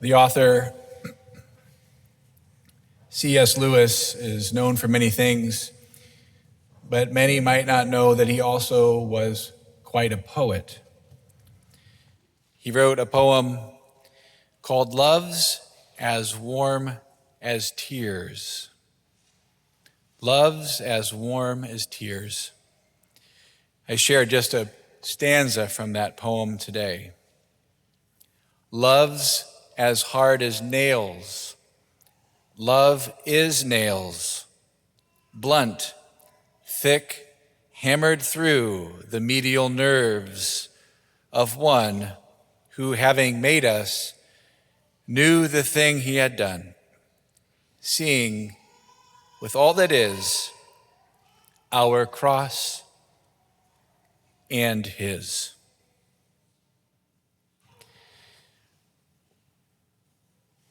The author, C.S. Lewis, is known for many things, but many might not know that he also was quite a poet. He wrote a poem called Love's as Warm as Tears. Love's as warm as tears. I share just a stanza from that poem today. Love's as hard as nails. Love is nails, blunt, thick, hammered through the medial nerves of one who, having made us, knew the thing he had done, seeing with all that is our cross and his.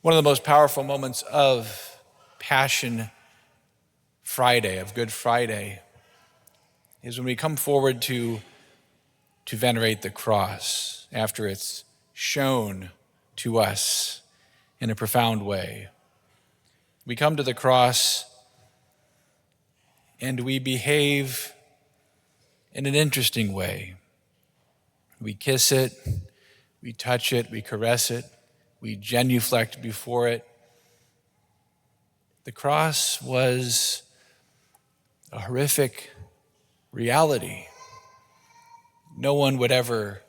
One of the most powerful moments of Passion Friday, of Good Friday, is when we come forward to venerate the cross after it's shown to us in a profound way. We come to the cross and we behave in an interesting way. We kiss it, we touch it, we caress it, we genuflect before it. The cross was a horrific reality. No one would ever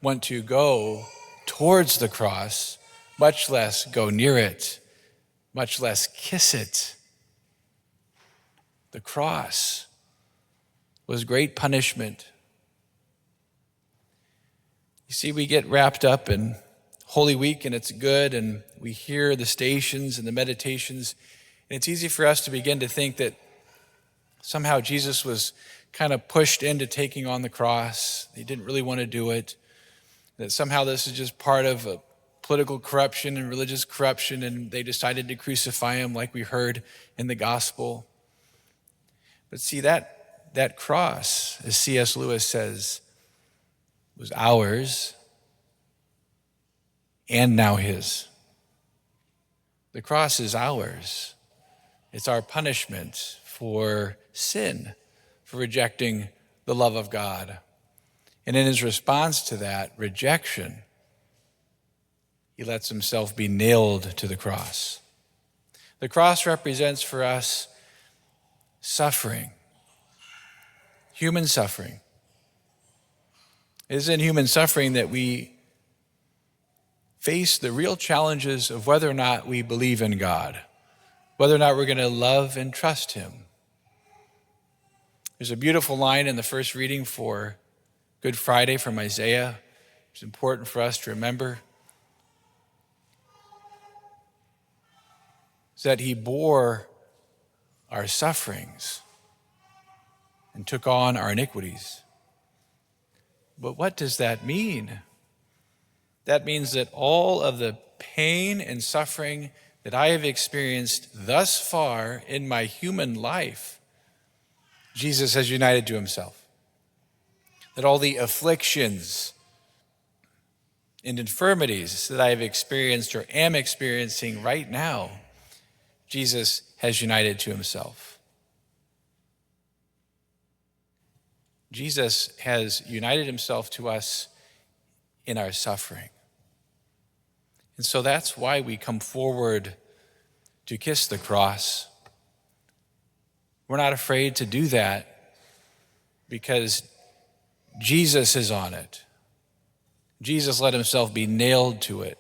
want to go towards the cross, much less go near it, much less kiss it. The cross was great punishment. You see, we get wrapped up in Holy Week and it's good, and we hear the stations and the meditations, and it's easy for us to begin to think that somehow Jesus was kind of pushed into taking on the cross. He didn't really want to do it. That somehow this is just part of a political corruption and religious corruption, and they decided to crucify him like we heard in the gospel. But see, that cross, as C.S. Lewis says, was ours and now his. The cross is ours. It's our punishment for sin, for rejecting the love of God. And in his response to that rejection, he lets himself be nailed to the cross. The cross represents for us suffering, human suffering. It is in human suffering that we face the real challenges of whether or not we believe in God, whether or not we're going to love and trust him. There's a beautiful line in the first reading for Good Friday from Isaiah. It's important for us to remember. It's that he bore our sufferings and took on our iniquities. But what does that mean? That means that all of the pain and suffering that I have experienced thus far in my human life, Jesus has united to himself. That all the afflictions and infirmities that I have experienced or am experiencing right now, Jesus has united to himself. Jesus has united himself to us in our suffering. And so that's why we come forward to kiss the cross. We're not afraid to do that because Jesus is on it. Jesus let himself be nailed to it.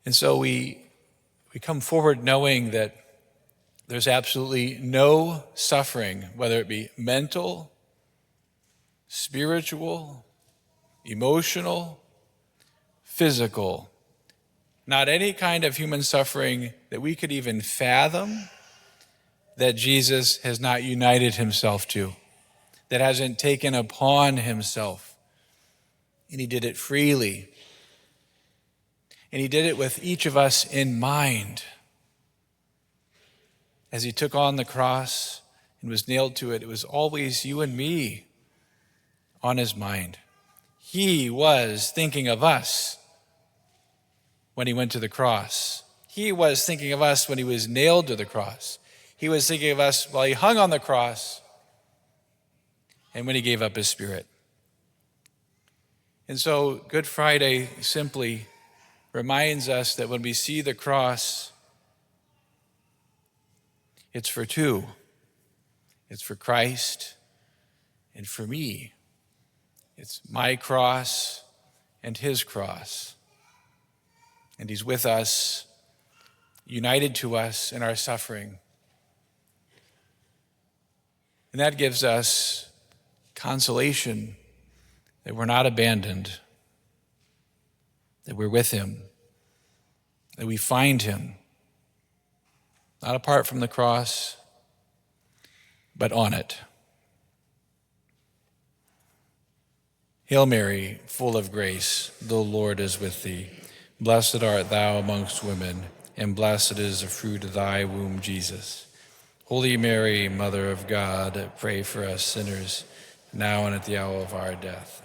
And so we come forward knowing that there's absolutely no suffering, whether it be mental, spiritual, emotional, physical, not any kind of human suffering that we could even fathom that Jesus has not united himself to, that hasn't taken upon himself. And he did it freely. And he did it with each of us in mind. As he took on the cross and was nailed to it, it was always you and me on his mind. He was thinking of us when he went to the cross. He was thinking of us when he was nailed to the cross. He was thinking of us while he hung on the cross and when he gave up his spirit. And so Good Friday simply reminds us that when we see the cross, it's for two. It's for Christ and for me. It's my cross and his cross. And he's with us, united to us in our suffering. And that gives us consolation that we're not abandoned, that we're with him, that we find him, not apart from the cross, but on it. Hail Mary, full of grace, the Lord is with thee. Blessed art thou amongst women, and blessed is the fruit of thy womb, Jesus. Holy Mary, Mother of God, pray for us sinners, now and at the hour of our death.